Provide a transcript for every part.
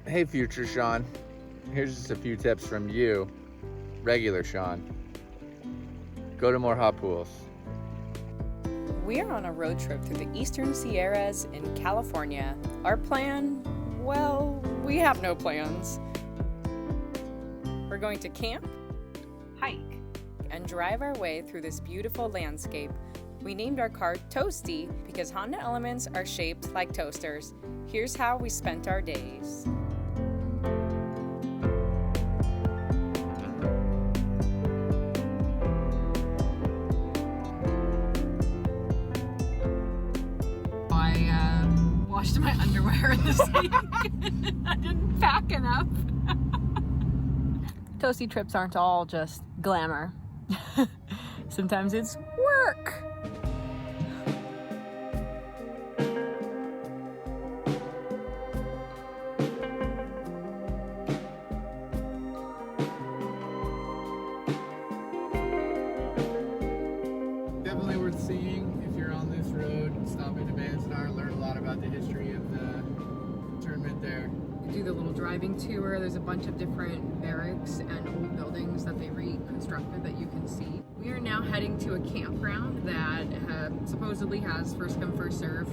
Hey, future Shawn. Here's just a few tips from you, regular Shawn. Go to more hot pools. We are on a road trip through the Eastern Sierras in California. Our plan? Well, we have no plans. We're going to camp, hike, and drive our way through this beautiful landscape. We named our car Toastie because Honda Elements are shaped like toasters. Here's how we spent our days. I washed my underwear in the sink. I didn't pack enough. Toastie trips aren't all just glamour. Sometimes it's work. Definitely worth seeing if you're on this road. Stop into Manzanar, learn a lot about the history of the tournament there. Do the little driving tour. There's a bunch of different barracks and old buildings that they reconstructed that you can see. We are now heading to a campground that supposedly has first come first serve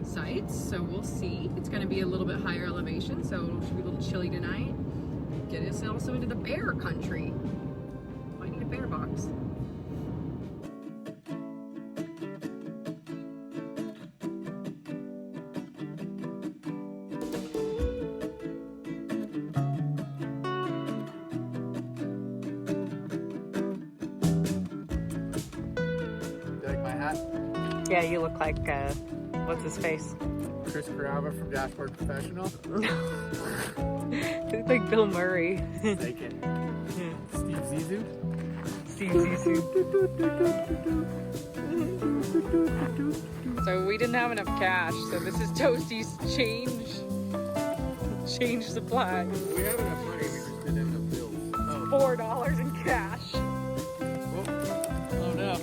sites, so we'll see. It's going to be a little bit higher elevation, so it should be a little chilly tonight. Get us also into the bear country. Might need a bear box. Yeah, you look like, what's his face? Chris Carava from Dashboard Professional. You look like Bill Murray. Take it. Steve Zissou. Steve Zissou. So we didn't have enough cash, so this is Toastie's change supply. We have enough money, we just didn't have enough bills. Oh. $4 in cash. Oh no.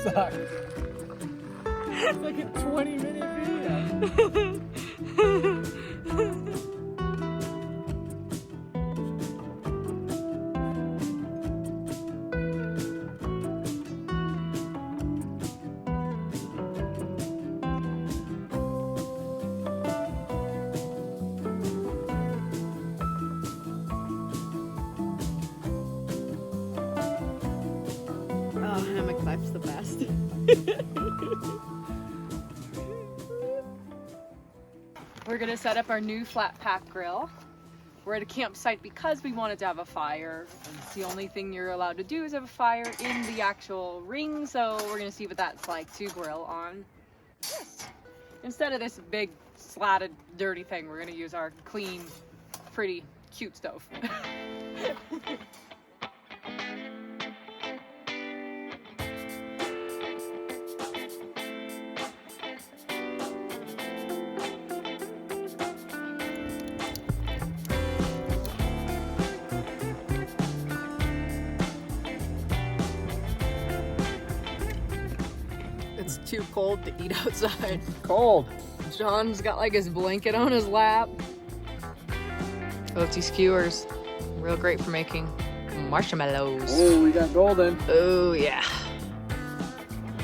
Sucks. It's like a 20-minute video. Oh, hammock life's the best. We're gonna set up our new flat pack grill. We're at a campsite because we wanted to have a fire. It's the only thing you're allowed to do is have a fire in the actual ring, so we're gonna see what that's like to grill on this. Instead of this big slatted dirty thing, we're gonna use our clean, pretty, cute stove. It's too cold to eat outside. Cold. John's got like his blanket on his lap. Toastie skewers, real great for making marshmallows. Oh, we got golden. Oh yeah.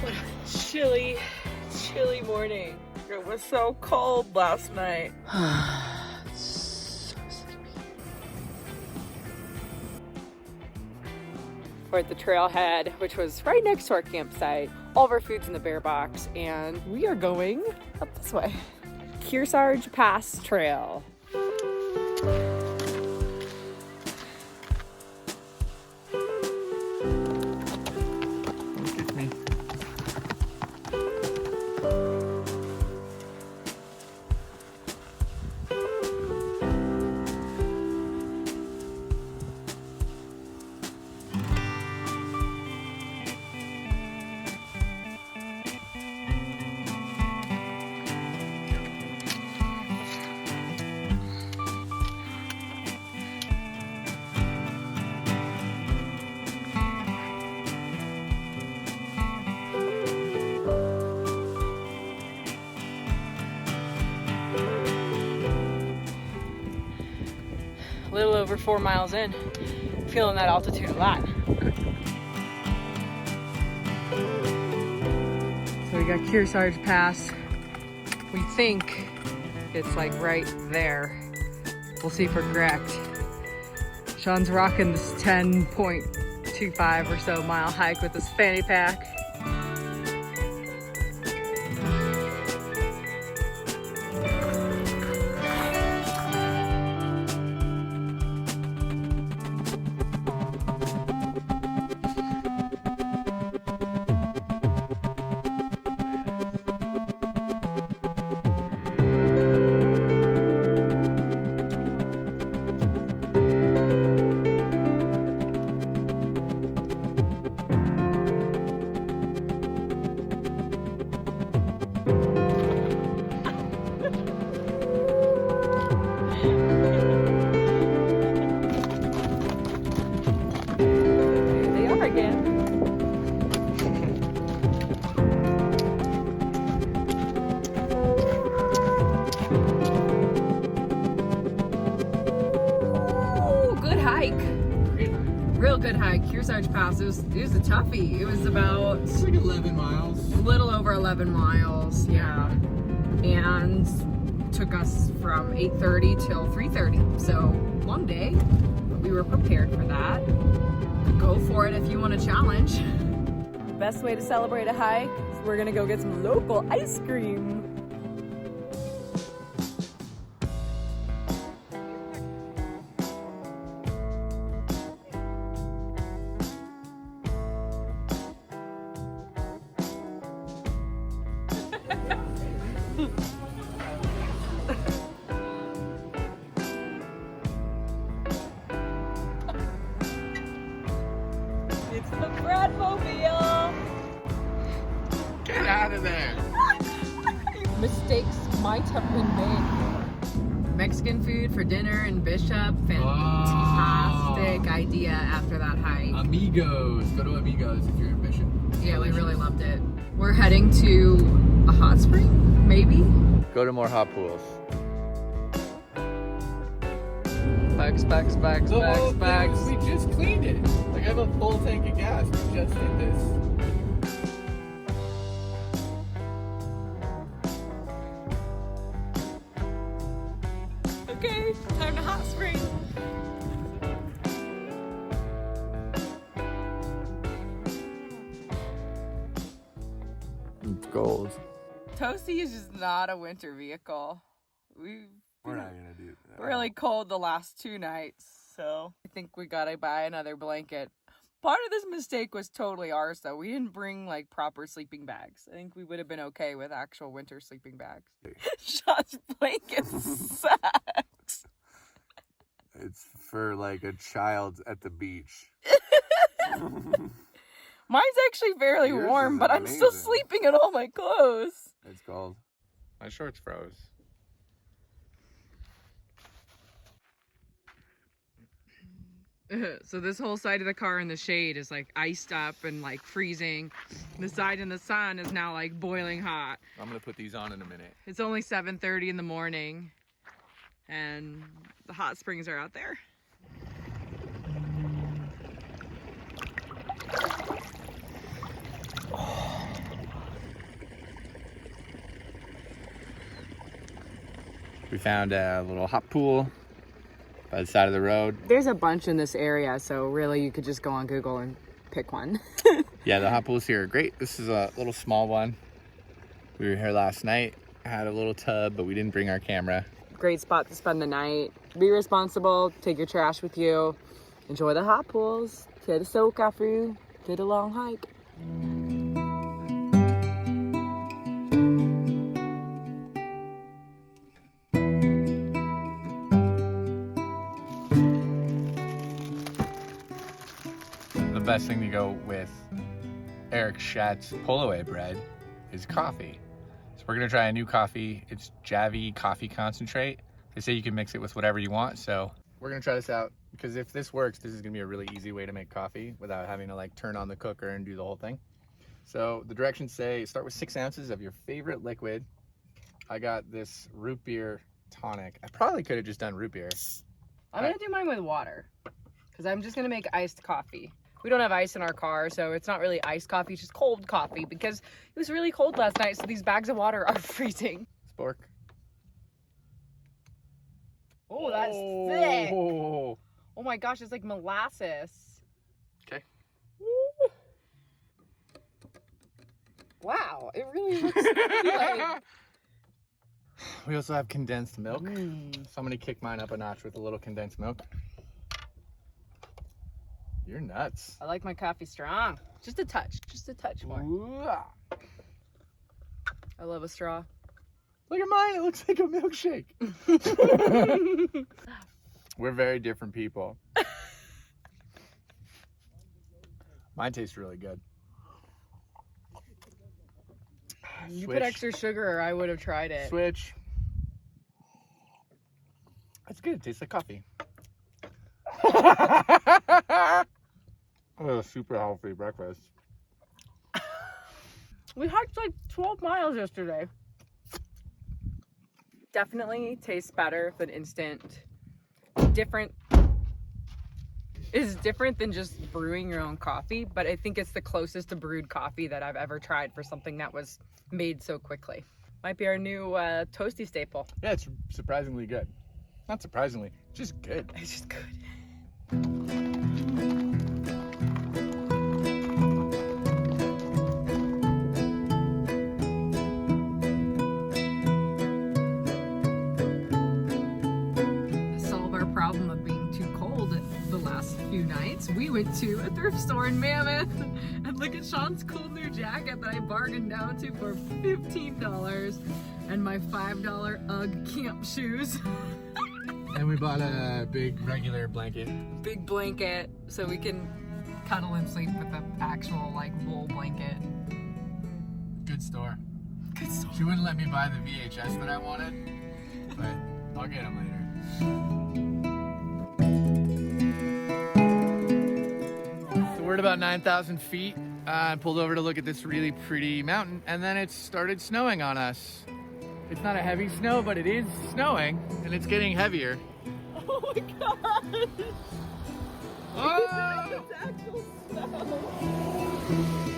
What a chilly morning. It was so cold last night. So sleepy. We're at the trailhead, which was right next to our campsite. All of our food's in the bear box, and we are going up this way. Kearsarge Pass Trail. Look at me. little over 4 miles in. Feeling that altitude a lot. So we got Kearsarge Pass. We think it's like right there. We'll see if we're correct. Shawn's rocking this 10.25 or so mile hike with his fanny pack. Real good hike. Kearsarge Pass. It was a toughie. It was about, it's like 11 miles. A little over 11 miles, yeah. And took us from 8:30 till 3:30. So long day, but we were prepared for that. Go for it if you want a challenge. Best way to celebrate a hike is we're gonna go get some local ice cream. It's the Bradmobile! Get out of there! Mistakes might have been made. Mexican food for dinner in Bishop. Fantastic idea after that hike. Amigos. Go to Amigos if you're in Bishop. Yeah, we really loved it. We're heading to a hot spring, maybe? Go to more hot pools. Bags. We just cleaned it. Like I have a full tank of gas. We just did this. Okay, time to hot spring. It's gold. Toastie is just not a winter vehicle. We're not gonna do that. Really cold the last 2 nights, so I think we gotta buy another blanket. Part of this mistake was totally ours though. We didn't bring like proper sleeping bags. I think we would have been okay with actual winter sleeping bags. Shawn's blanket sucks. It's for like a child at the beach. Mine's actually fairly Yours warm, is but I'm still amazing. sleeping in all my clothes. It's cold. My shorts froze. So this whole side of the car in the shade is like iced up and like freezing. The side in the sun is now like boiling hot. I'm gonna put these on in a minute. It's only 7:30 in the morning and the hot springs are out there. We found a little hot pool by the side of the road. There's a bunch in this area, so really you could just go on Google and pick one. Yeah, the hot pools here are great. This is a little small one. We were here last night, had a little tub, but we didn't bring our camera. Great spot to spend the night. Be responsible, take your trash with you. Enjoy the hot pools. Get a soak after you did a long hike. The best thing to go with Eric Schatz's pull-away bread is coffee. So we're gonna try a new coffee. It's Javy Coffee concentrate. They say you can mix it with whatever you want, so we're gonna try this out because if this works, this is gonna be a really easy way to make coffee without having to like turn on the cooker and do the whole thing. So the directions say start with 6 ounces of your favorite liquid. I got this root beer tonic. I probably could have just done root beer. I'm gonna do mine with water because I'm just gonna make iced coffee. We don't have ice in our car, so it's not really iced coffee, it's just cold coffee because it was really cold last night, so these bags of water are freezing. Spork. Oh, that's thick. Oh my gosh, it's like molasses. Okay. Wow, it really looks like... We also have condensed milk. So I'm gonna kick mine up a notch with a little condensed milk. You're nuts. I like my coffee strong. Just a touch more. Ooh. I love a straw. Look at mine, it looks like a milkshake. We're very different people. Mine tastes really good. You put extra sugar or I would have tried it. Switch. That's good, it tastes like coffee. Oh, super healthy breakfast. We hiked like 12 miles yesterday. Definitely tastes better than instant. Different. It's different than just brewing your own coffee, but I think it's the closest to brewed coffee that I've ever tried for something that was made so quickly. Might be our new Toastie staple. Yeah, it's surprisingly good. Not surprisingly, just good. It's just good. Problem of being too cold the last few nights, we went to a thrift store in Mammoth and look at Shawn's cool new jacket that I bargained down to for $15 and my $5 UGG camp shoes. And we bought a big regular blanket. Big blanket so we can cuddle and sleep with the actual like wool blanket. Good store. Good store. She wouldn't let me buy the VHS that I wanted, but I'll get them later. We're at about 9,000 feet. I pulled over to look at this really pretty mountain, and then it started snowing on us. It's not a heavy snow, but it is snowing, and it's getting heavier. Oh my gosh! Oh! It's actual snow!